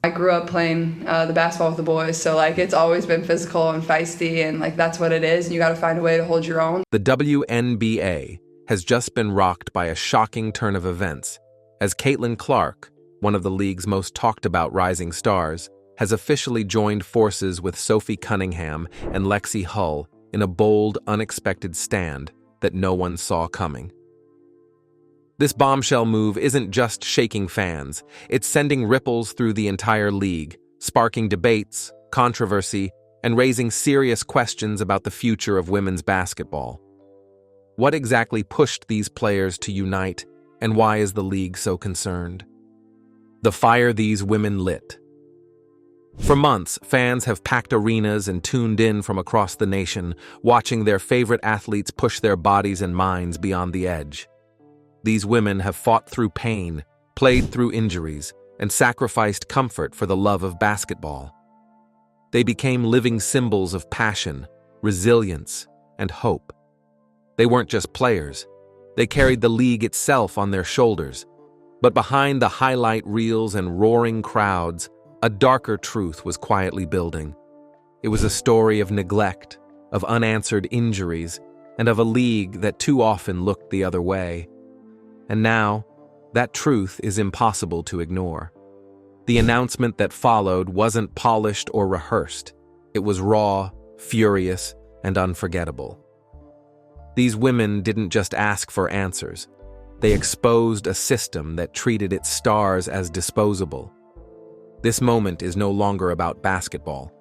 I grew up playing the basketball with the boys, so like it's always been physical and feisty, and like that's what it is, and you got to find a way to hold your own. The WNBA has just been rocked by a shocking turn of events, as Caitlin Clark, one of the league's most talked about rising stars, has officially joined forces with Sophie Cunningham and Lexie Hull in a bold, unexpected stand that no one saw coming. This bombshell move isn't just shaking fans, it's sending ripples through the entire league, sparking debates, controversy, and raising serious questions about the future of women's basketball. What exactly pushed these players to unite, and why is the league so concerned? The fire these women lit. For months, fans have packed arenas and tuned in from across the nation, watching their favorite athletes push their bodies and minds beyond the edge. These women have fought through pain, played through injuries, and sacrificed comfort for the love of basketball. They became living symbols of passion, resilience, and hope. They weren't just players. They carried the league itself on their shoulders. But behind the highlight reels and roaring crowds, a darker truth was quietly building. It was a story of neglect, of unanswered injuries, and of a league that too often looked the other way. And now, that truth is impossible to ignore. The announcement that followed wasn't polished or rehearsed. It was raw, furious, and unforgettable. These women didn't just ask for answers. They exposed a system that treated its stars as disposable. This moment is no longer about basketball.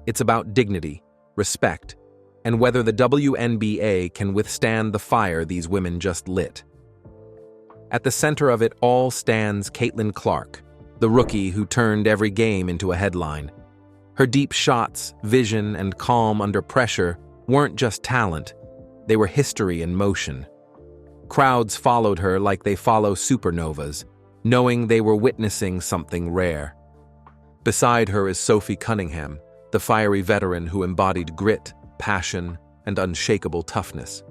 It's about dignity, respect, and whether the WNBA can withstand the fire these women just lit. At the center of it all stands Caitlin Clark, the rookie who turned every game into a headline. Her deep shots, vision, and calm under pressure weren't just talent, they were history in motion. Crowds followed her like they follow supernovas, knowing they were witnessing something rare. Beside her is Sophie Cunningham, the fiery veteran who embodied grit, passion, and unshakable toughness.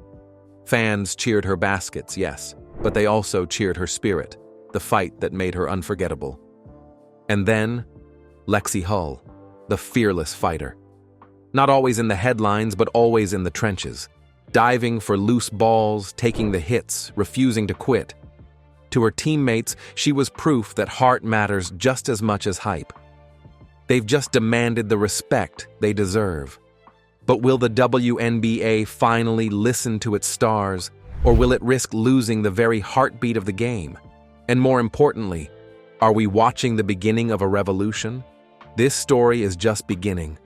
Fans cheered her baskets, yes, but they also cheered her spirit, the fight that made her unforgettable. And then, Lexie Hull, the fearless fighter. Not always in the headlines, but always in the trenches. Diving for loose balls, taking the hits, refusing to quit. To her teammates, she was proof that heart matters just as much as hype. They've just demanded the respect they deserve. But will the WNBA finally listen to its stars, or will it risk losing the very heartbeat of the game? And more importantly, are we watching the beginning of a revolution? This story is just beginning,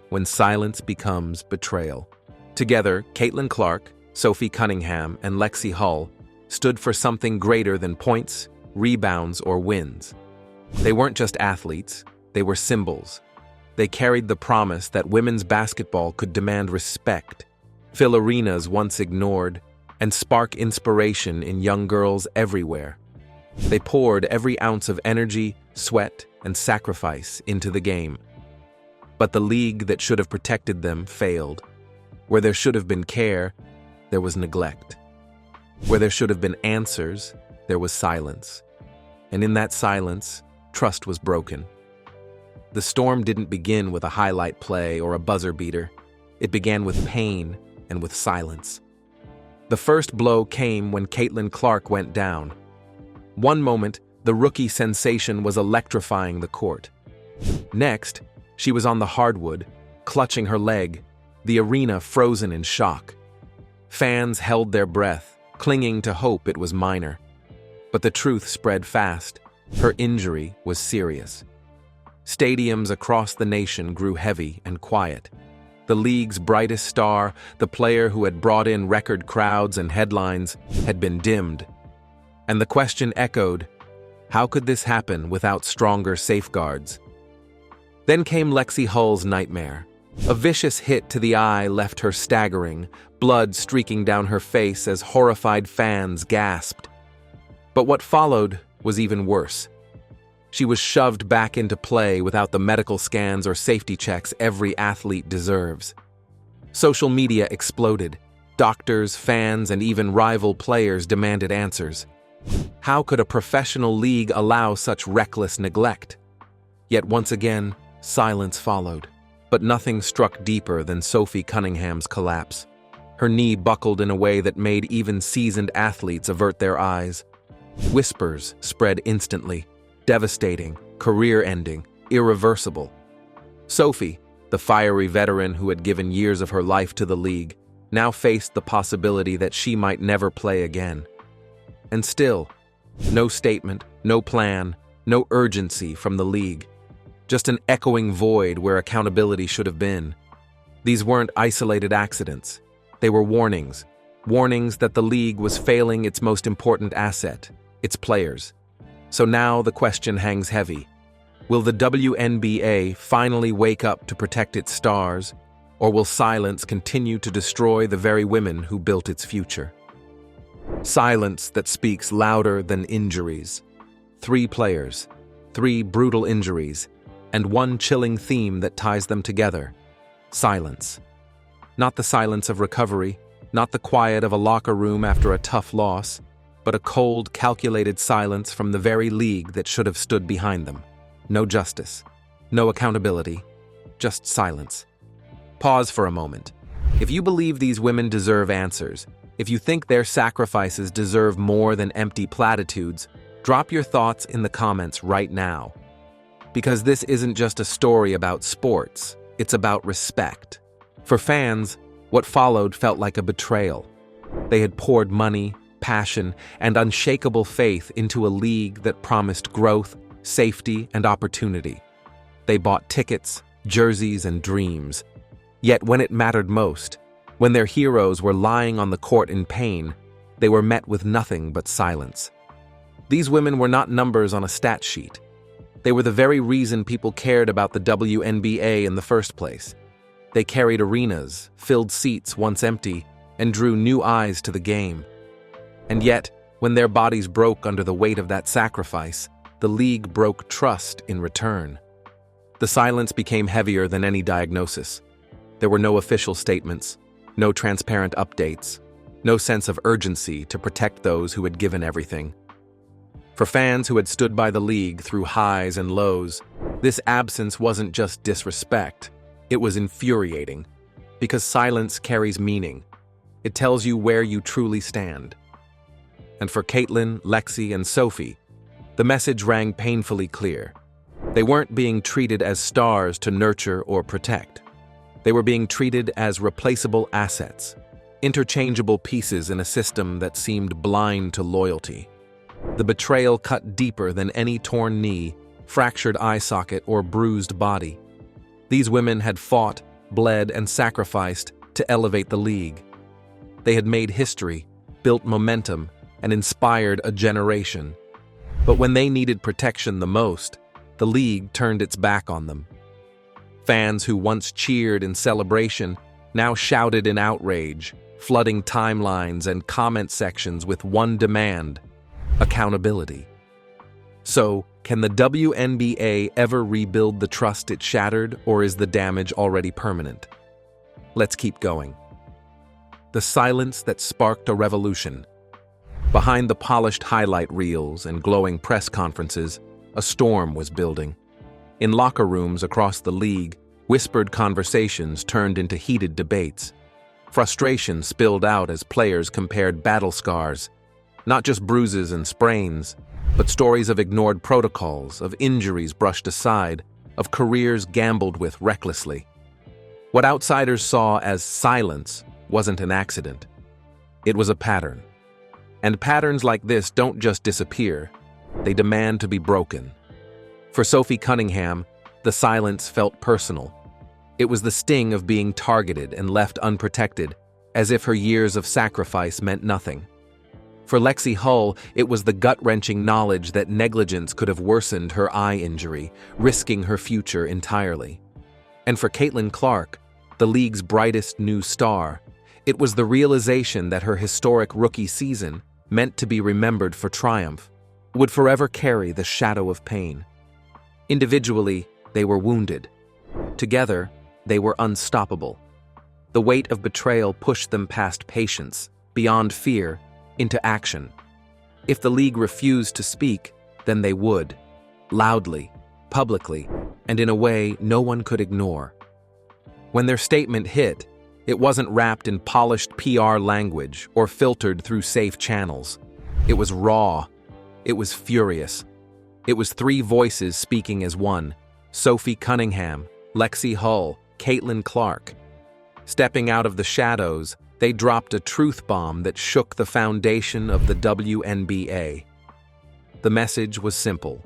when silence becomes betrayal. Together, Caitlin Clark, Sophie Cunningham, and Lexie Hull stood for something greater than points, rebounds, or wins. They weren't just athletes, they were symbols. They carried the promise that women's basketball could demand respect, fill arenas once ignored, and spark inspiration in young girls everywhere. They poured every ounce of energy, sweat, and sacrifice into the game. But the league that should have protected them failed. Where there should have been care, there was neglect. Where there should have been answers, there was silence. And in that silence, trust was broken. The storm didn't begin with a highlight play or a buzzer beater. It began with pain and with silence. The first blow came when Caitlin Clark went down. One moment, the rookie sensation was electrifying the court. Next, she was on the hardwood, clutching her leg, the arena frozen in shock. Fans held their breath, clinging to hope it was minor. But the truth spread fast. Her injury was serious. Stadiums across the nation grew heavy and quiet. The league's brightest star, the player who had brought in record crowds and headlines, had been dimmed. And the question echoed, how could this happen without stronger safeguards? Then came Lexie Hull's nightmare. A vicious hit to the eye left her staggering, blood streaking down her face as horrified fans gasped. But what followed was even worse. She was shoved back into play without the medical scans or safety checks every athlete deserves. Social media exploded. Doctors, fans, and even rival players demanded answers. How could a professional league allow such reckless neglect? Yet once again, silence followed. But nothing struck deeper than Sophie Cunningham's collapse. Her knee buckled in a way that made even seasoned athletes avert their eyes. Whispers spread instantly, devastating, career-ending, irreversible. Sophie, the fiery veteran who had given years of her life to the league, now faced the possibility that she might never play again. And still, no statement, no plan, no urgency from the league. Just an echoing void where accountability should have been. These weren't isolated accidents. They were warnings. Warnings that the league was failing its most important asset, its players. So now the question hangs heavy. Will the WNBA finally wake up to protect its stars, or will silence continue to destroy the very women who built its future? Silence that speaks louder than injuries. 3 players, 3 brutal injuries, and one chilling theme that ties them together: silence. Not the silence of recovery, not the quiet of a locker room after a tough loss, but a cold, calculated silence from the very league that should have stood behind them. No justice, no accountability, just silence. Pause for a moment. If you believe these women deserve answers, if you think their sacrifices deserve more than empty platitudes, drop your thoughts in the comments right now. Because this isn't just a story about sports, it's about respect. For fans, what followed felt like a betrayal. They had poured money, passion, and unshakable faith into a league that promised growth, safety, and opportunity. They bought tickets, jerseys, and dreams. Yet when it mattered most, when their heroes were lying on the court in pain, they were met with nothing but silence. These women were not numbers on a stat sheet. They were the very reason people cared about the WNBA in the first place. They carried arenas, filled seats once empty, and drew new eyes to the game. And yet, when their bodies broke under the weight of that sacrifice, the league broke trust in return. The silence became heavier than any diagnosis. There were no official statements, no transparent updates, no sense of urgency to protect those who had given everything. For fans who had stood by the league through highs and lows, this absence wasn't just disrespect, it was infuriating. Because silence carries meaning. It tells you where you truly stand. And for Caitlin, Lexie, and Sophie, the message rang painfully clear. They weren't being treated as stars to nurture or protect. They were being treated as replaceable assets, interchangeable pieces in a system that seemed blind to loyalty. The betrayal cut deeper than any torn knee, fractured eye socket, or bruised body. These women had fought, bled, and sacrificed to elevate the league. They had made history, built momentum, and inspired a generation. But when they needed protection the most, the league turned its back on them. Fans who once cheered in celebration now shouted in outrage, flooding timelines and comment sections with one demand: accountability. So, can the WNBA ever rebuild the trust it shattered, or is the damage already permanent? Let's keep going. The silence that sparked a revolution. Behind the polished highlight reels and glowing press conferences, a storm was building. In locker rooms across the league, whispered conversations turned into heated debates. Frustration spilled out as players compared battle scars, not just bruises and sprains, but stories of ignored protocols, of injuries brushed aside, of careers gambled with recklessly. What outsiders saw as silence wasn't an accident. It was a pattern. And patterns like this don't just disappear, they demand to be broken. For Sophie Cunningham, the silence felt personal. It was the sting of being targeted and left unprotected, as if her years of sacrifice meant nothing. For Lexie Hull, it was the gut-wrenching knowledge that negligence could have worsened her eye injury, risking her future entirely. And for Caitlin Clark, the league's brightest new star, it was the realization that her historic rookie season, meant to be remembered for triumph, would forever carry the shadow of pain. Individually, they were wounded. Together, they were unstoppable. The weight of betrayal pushed them past patience, beyond fear, into action. If the league refused to speak, then they would, loudly, publicly, and in a way no one could ignore. When their statement hit, it wasn't wrapped in polished PR language or filtered through safe channels. It was raw. It was furious. It was three voices speaking as one: Sophie Cunningham, Lexie Hull, Caitlin Clark. Stepping out of the shadows, they dropped a truth bomb that shook the foundation of the WNBA. The message was simple: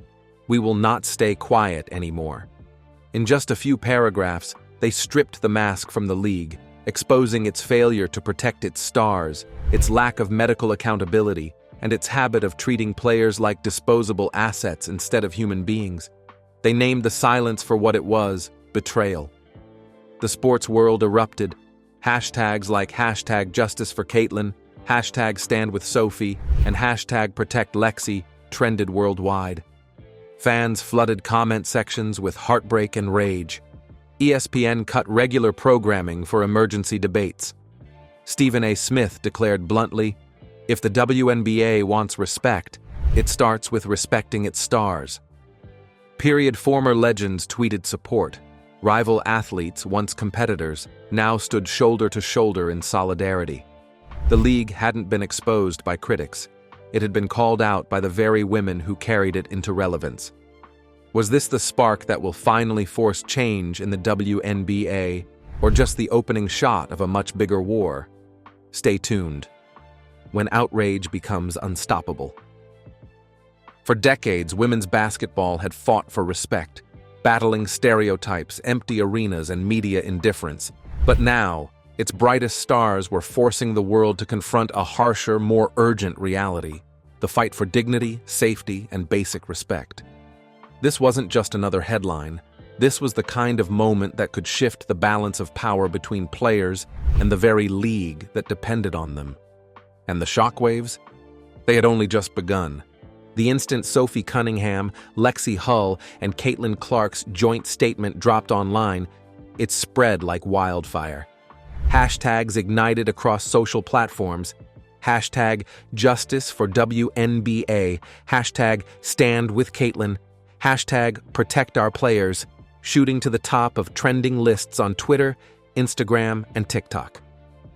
we will not stay quiet anymore. In just a few paragraphs, they stripped the mask from the league, exposing its failure to protect its stars, its lack of medical accountability, and its habit of treating players like disposable assets instead of human beings. They named the silence for what it was: betrayal. The sports world erupted. Hashtags like #Justice for Caitlin, #Stand with Sophie, and #Protect Lexie trended worldwide. Fans flooded comment sections with heartbreak and rage. ESPN cut regular programming for emergency debates. Stephen A. Smith declared bluntly, "If the WNBA wants respect, it starts with respecting its stars." Former legends tweeted support. Rival athletes, once competitors, now stood shoulder to shoulder in solidarity. The league hadn't been exposed by critics. It had been called out by the very women who carried it into relevance. Was this the spark that will finally force change in the WNBA, or just the opening shot of a much bigger war? Stay tuned. When outrage becomes unstoppable. For decades, women's basketball had fought for respect, battling stereotypes, empty arenas, and media indifference. But now, its brightest stars were forcing the world to confront a harsher, more urgent reality: the fight for dignity, safety, and basic respect. This wasn't just another headline. This was the kind of moment that could shift the balance of power between players and the very league that depended on them. And the shockwaves? They had only just begun. The instant Sophie Cunningham, Lexie Hull, and Caitlin Clark's joint statement dropped online, it spread like wildfire. Hashtags ignited across social platforms. #Justice for WNBA, #Stand with Caitlin, #Protect Our Players, shooting to the top of trending lists on Twitter, Instagram, and TikTok.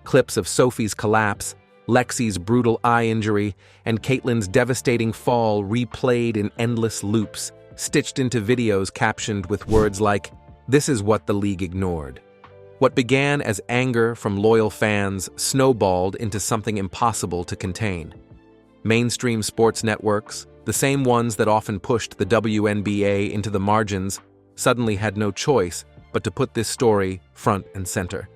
Clips of Sophie's collapse, Lexie's brutal eye injury, and Caitlin's devastating fall replayed in endless loops, stitched into videos captioned with words like, "This is what the league ignored." What began as anger from loyal fans snowballed into something impossible to contain. Mainstream sports networks, the same ones that often pushed the WNBA into the margins, suddenly had no choice but to put this story front and center.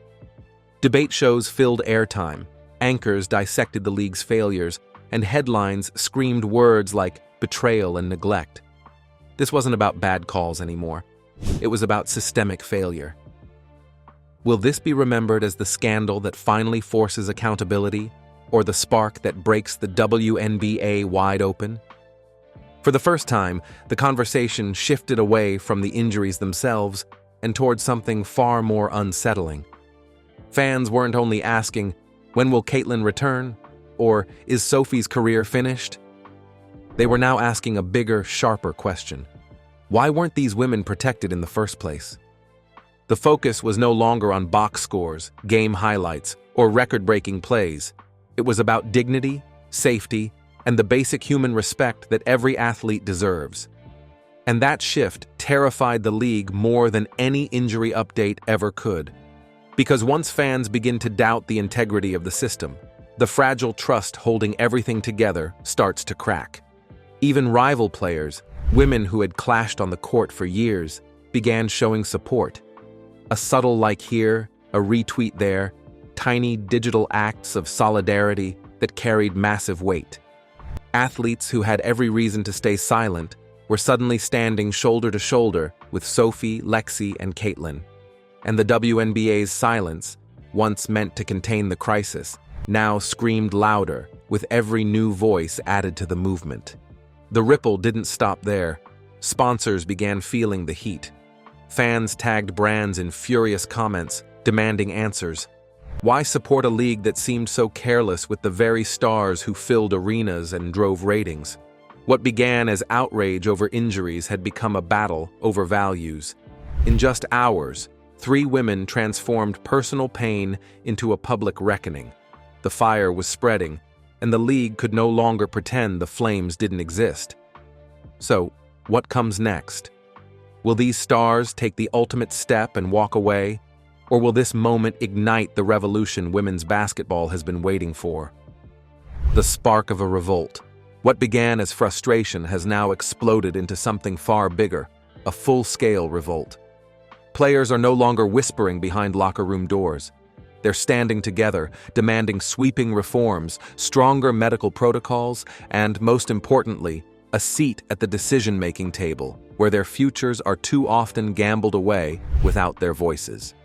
Debate shows filled airtime. Anchors dissected the league's failures, and headlines screamed words like betrayal and neglect. This wasn't about bad calls anymore. It was about systemic failure. Will this be remembered as the scandal that finally forces accountability, or the spark that breaks the WNBA wide open? For the first time, the conversation shifted away from the injuries themselves and towards something far more unsettling. Fans weren't only asking, "When will Caitlin return?" or "Is Sophie's career finished?" They were now asking a bigger, sharper question. Why weren't these women protected in the first place? The focus was no longer on box scores, game highlights, or record-breaking plays. It was about dignity, safety, and the basic human respect that every athlete deserves. And that shift terrified the league more than any injury update ever could. Because once fans begin to doubt the integrity of the system, the fragile trust holding everything together starts to crack. Even rival players, women who had clashed on the court for years, began showing support. A subtle like here, a retweet there, tiny digital acts of solidarity that carried massive weight. Athletes who had every reason to stay silent were suddenly standing shoulder to shoulder with Sophie, Lexie, and Caitlin. And the WNBA's silence, once meant to contain the crisis, now screamed louder with every new voice added to the movement. The ripple didn't stop there. Sponsors began feeling the heat. Fans tagged brands in furious comments, demanding answers. Why support a league that seemed so careless with the very stars who filled arenas and drove ratings? What began as outrage over injuries had become a battle over values. In just hours, 3 women transformed personal pain into a public reckoning. The fire was spreading, and the league could no longer pretend the flames didn't exist. So, what comes next? Will these stars take the ultimate step and walk away? Or will this moment ignite the revolution women's basketball has been waiting for? The spark of a revolt. What began as frustration has now exploded into something far bigger, a full-scale revolt. Players are no longer whispering behind locker room doors. They're standing together, demanding sweeping reforms, stronger medical protocols, and, most importantly, a seat at the decision-making table, where their futures are too often gambled away without their voices.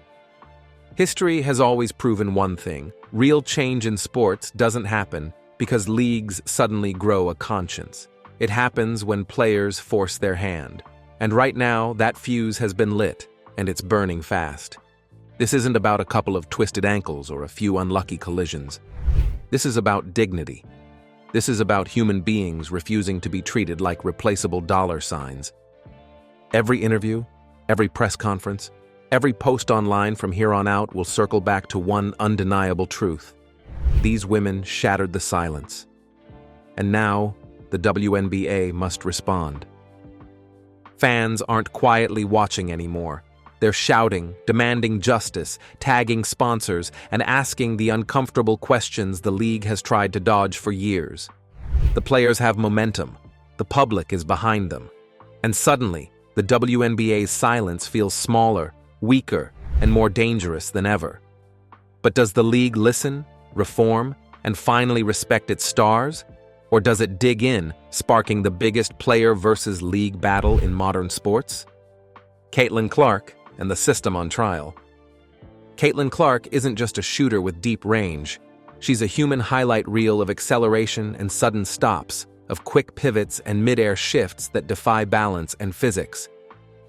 History has always proven one thing: real change in sports doesn't happen because leagues suddenly grow a conscience. It happens when players force their hand. And right now, that fuse has been lit, and it's burning fast. This isn't about a couple of twisted ankles or a few unlucky collisions. This is about dignity. This is about human beings refusing to be treated like replaceable dollar signs. Every interview, every press conference, every post online from here on out will circle back to one undeniable truth. These women shattered the silence. And now, the WNBA must respond. Fans aren't quietly watching anymore. They're shouting, demanding justice, tagging sponsors, and asking the uncomfortable questions the league has tried to dodge for years. The players have momentum. The public is behind them. And suddenly, the WNBA's silence feels smaller, weaker, and more dangerous than ever. But does the league listen, reform, and finally respect its stars? Or does it dig in, sparking the biggest player versus league battle in modern sports? Caitlin Clark and the system on trial. Caitlin Clark isn't just a shooter with deep range. She's a human highlight reel of acceleration and sudden stops, of quick pivots and mid-air shifts that defy balance and physics.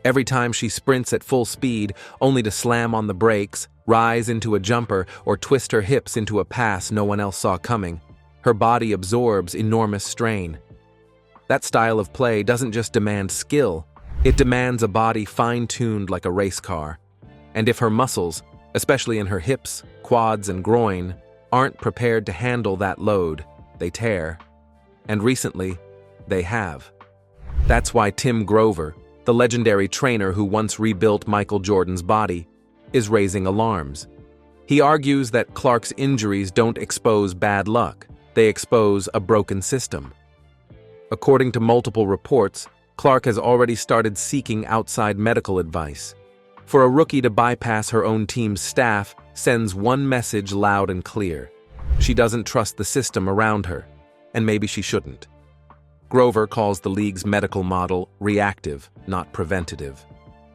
Every time she sprints at full speed, only to slam on the brakes, rise into a jumper, or twist her hips into a pass no one else saw coming, her body absorbs enormous strain. That style of play doesn't just demand skill, it demands a body fine-tuned like a race car. And if her muscles, especially in her hips, quads, and groin, aren't prepared to handle that load, they tear. And recently, they have. That's why Tim Grover, the legendary trainer who once rebuilt Michael Jordan's body, is raising alarms. He argues that Clark's injuries don't expose bad luck, they expose a broken system. According to multiple reports, Clark has already started seeking outside medical advice. For a rookie to bypass her own team's staff sends one message loud and clear. She doesn't trust the system around her, and maybe she shouldn't. Grover calls the league's medical model reactive, not preventative.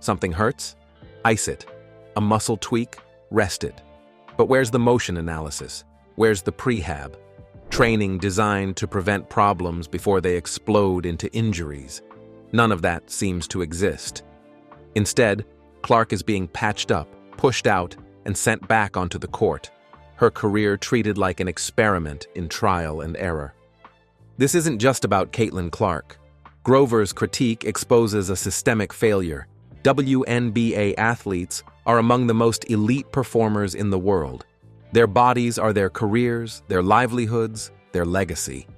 Something hurts? Ice it. A muscle tweak? Rest it. But where's the motion analysis? Where's the prehab? Training designed to prevent problems before they explode into injuries. None of that seems to exist. Instead, Clark is being patched up, pushed out, and sent back onto the court, her career treated like an experiment in trial and error. This isn't just about Caitlin Clark. Grover's critique exposes a systemic failure. WNBA athletes are among the most elite performers in the world. Their bodies are their careers, their livelihoods, their legacy.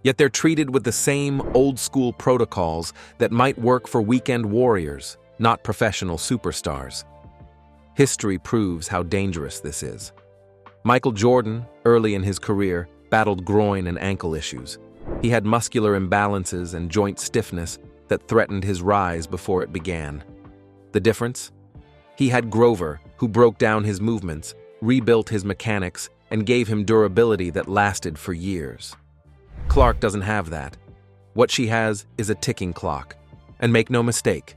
Yet they're treated with the same old-school protocols that might work for weekend warriors, not professional superstars. History proves how dangerous this is. Michael Jordan, early in his career, battled groin and ankle issues. He had muscular imbalances and joint stiffness that threatened his rise before it began. The difference? He had Grover, who broke down his movements, rebuilt his mechanics, and gave him durability that lasted for years. Clark doesn't have that. What she has is a ticking clock. And make no mistake,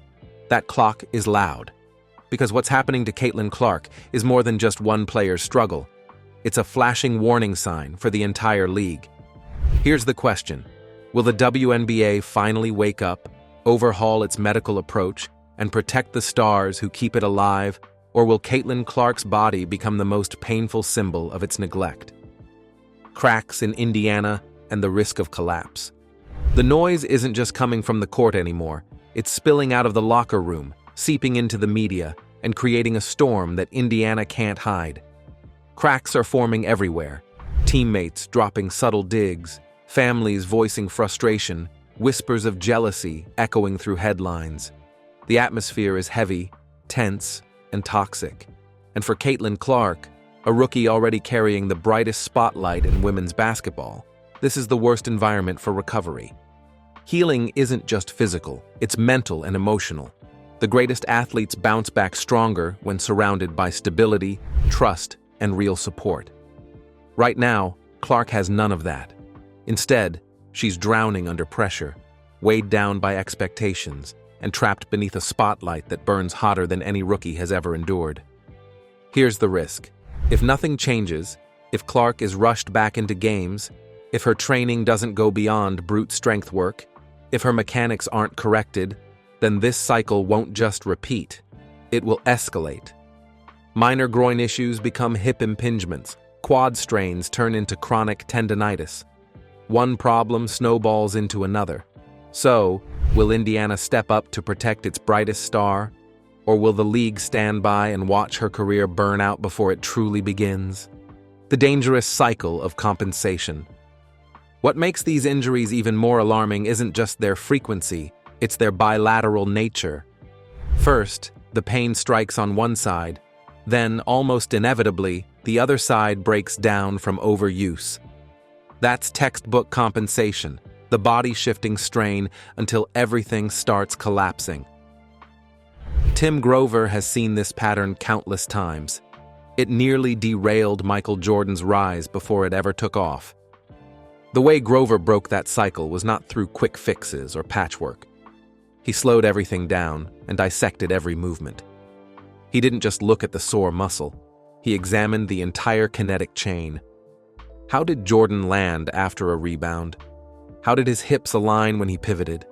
that clock is loud. Because what's happening to Caitlin Clark is more than just one player's struggle. It's a flashing warning sign for the entire league. Here's the question. Will the WNBA finally wake up, overhaul its medical approach, and protect the stars who keep it alive, or will Caitlin Clark's body become the most painful symbol of its neglect? Cracks in Indiana and the risk of collapse. The noise isn't just coming from the court anymore, it's spilling out of the locker room, seeping into the media, and creating a storm that Indiana can't hide. Cracks are forming everywhere, teammates dropping subtle digs, families voicing frustration, whispers of jealousy echoing through headlines. The atmosphere is heavy, tense, and toxic. And for Caitlin Clark, a rookie already carrying the brightest spotlight in women's basketball, this is the worst environment for recovery. Healing isn't just physical, it's mental and emotional. The greatest athletes bounce back stronger when surrounded by stability, trust, and real support. Right now, Clark has none of that. Instead, she's drowning under pressure, weighed down by expectations, and trapped beneath a spotlight that burns hotter than any rookie has ever endured. Here's the risk. If nothing changes, if Clark is rushed back into games, if her training doesn't go beyond brute strength work, if her mechanics aren't corrected, then this cycle won't just repeat, it will escalate. Minor groin issues become hip impingements, quad strains turn into chronic tendinitis. One problem snowballs into another. So, will Indiana step up to protect its brightest star? Or will the league stand by and watch her career burn out before it truly begins? The dangerous cycle of compensation. What makes these injuries even more alarming isn't just their frequency, it's their bilateral nature. First, the pain strikes on one side. Then, almost inevitably, the other side breaks down from overuse. That's textbook compensation, the body shifting strain until everything starts collapsing. Tim Grover has seen this pattern countless times. It nearly derailed Michael Jordan's rise before it ever took off. The way Grover broke that cycle was not through quick fixes or patchwork. He slowed everything down and dissected every movement. He didn't just look at the sore muscle. He examined the entire kinetic chain. How did Jordan land after a rebound? How did his hips align when he pivoted?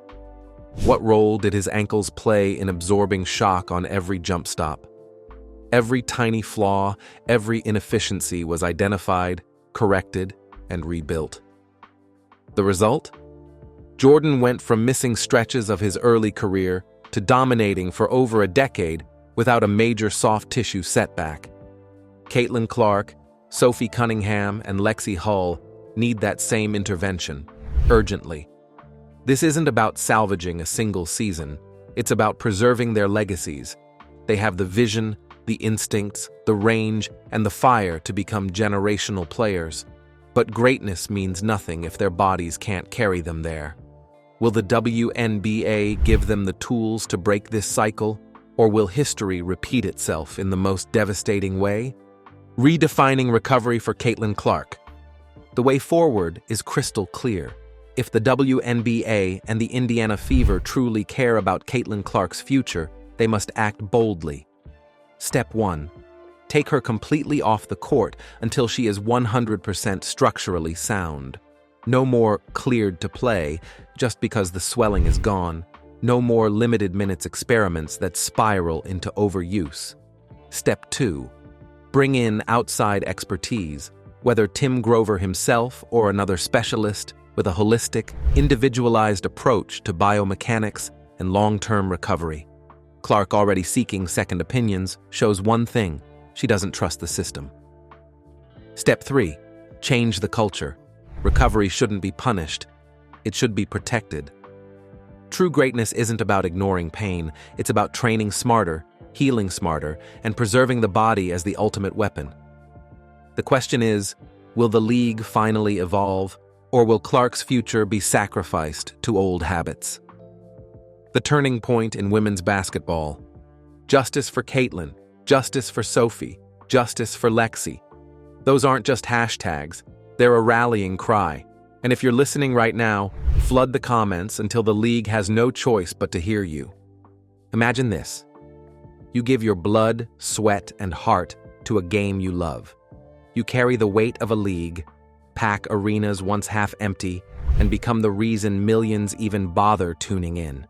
What role did his ankles play in absorbing shock on every jump stop? Every tiny flaw, every inefficiency was identified, corrected, and rebuilt. The result? Jordan went from missing stretches of his early career to dominating for over a decade without a major soft tissue setback. Caitlin Clark, Sophie Cunningham, and Lexie Hull need that same intervention, urgently. This isn't about salvaging a single season, it's about preserving their legacies. They have the vision, the instincts, the range, and the fire to become generational players. But greatness means nothing if their bodies can't carry them there. Will the WNBA give them the tools to break this cycle, or will history repeat itself in the most devastating way? Redefining recovery for Caitlin Clark. The way forward is crystal clear. If the WNBA and the Indiana Fever truly care about Caitlin Clark's future, they must act boldly. Step 1. Take her completely off the court until she is 100% structurally sound. No more cleared to play just because the swelling is gone. No more limited minutes experiments that spiral into overuse. Step 2. Bring in outside expertise, whether Tim Grover himself or another specialist with a holistic, individualized approach to biomechanics and long-term recovery. Clark, already seeking second opinions, shows one thing: she doesn't trust the system. Step 3. Change the culture. Recovery shouldn't be punished. It should be protected. True greatness isn't about ignoring pain. It's about training smarter, healing smarter, and preserving the body as the ultimate weapon. The question is, will the league finally evolve, or will Clark's future be sacrificed to old habits? The turning point in women's basketball. Justice for Caitlin. Justice for Sophie. Justice for Lexie. Those aren't just hashtags. They're a rallying cry. And if you're listening right now, flood the comments until the league has no choice but to hear you. Imagine this. You give your blood, sweat, and heart to a game you love. You carry the weight of a league, pack arenas once half empty, and become the reason millions even bother tuning in.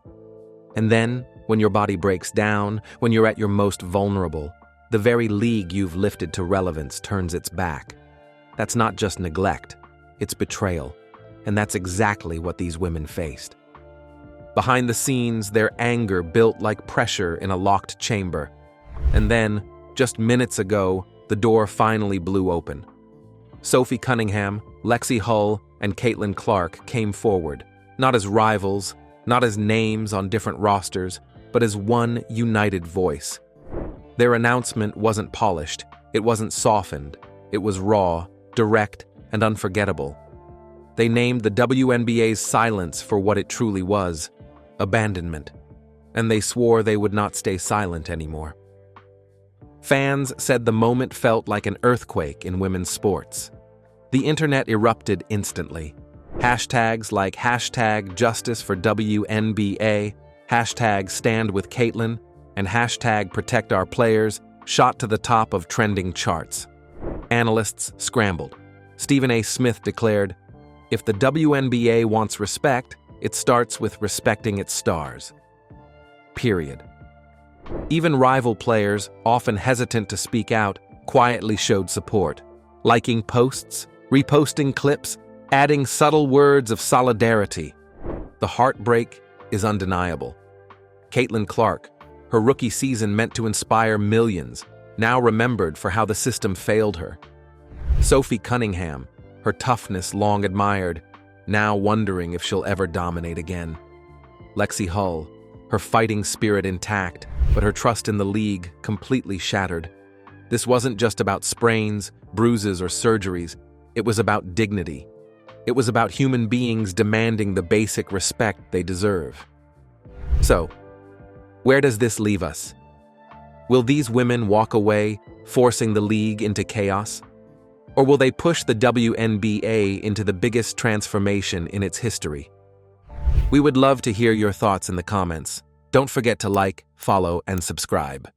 And then, when your body breaks down, when you're at your most vulnerable, the very league you've lifted to relevance turns its back. That's not just neglect, it's betrayal. and that's exactly what these women faced. Behind the scenes, their anger built like pressure in a locked chamber. And then, just minutes ago, the door finally blew open. Sophie Cunningham, Lexie Hull, and Caitlin Clark came forward, not as rivals, not as names on different rosters, but as one united voice. Their announcement wasn't polished, it wasn't softened, it was raw, direct, and unforgettable. They named the WNBA's silence for what it truly was: abandonment. And they swore they would not stay silent anymore. Fans said the moment felt like an earthquake in women's sports. The internet erupted instantly. Hashtags like hashtag justice for WNBA, hashtag stand with Caitlin, and hashtag protect our players shot to the top of trending charts. Analysts scrambled. Stephen A. Smith declared, "If the WNBA wants respect, it starts with respecting its stars." Period. Even rival players, often hesitant to speak out, quietly showed support, liking posts, reposting clips, adding subtle words of solidarity. The heartbreak is undeniable. Caitlin Clark, her rookie season meant to inspire millions, now remembered for how the system failed her. Sophie Cunningham, her toughness long admired, now wondering if she'll ever dominate again. Lexie Hull, her fighting spirit intact, but her trust in the league completely shattered. This wasn't just about sprains, bruises, or surgeries. It was about dignity. It was about human beings demanding the basic respect they deserve. So, where does this leave us? Will these women walk away, forcing the league into chaos? Or will they push the WNBA into the biggest transformation in its history? We would love to hear your thoughts in the comments. Don't forget to like, follow, and subscribe.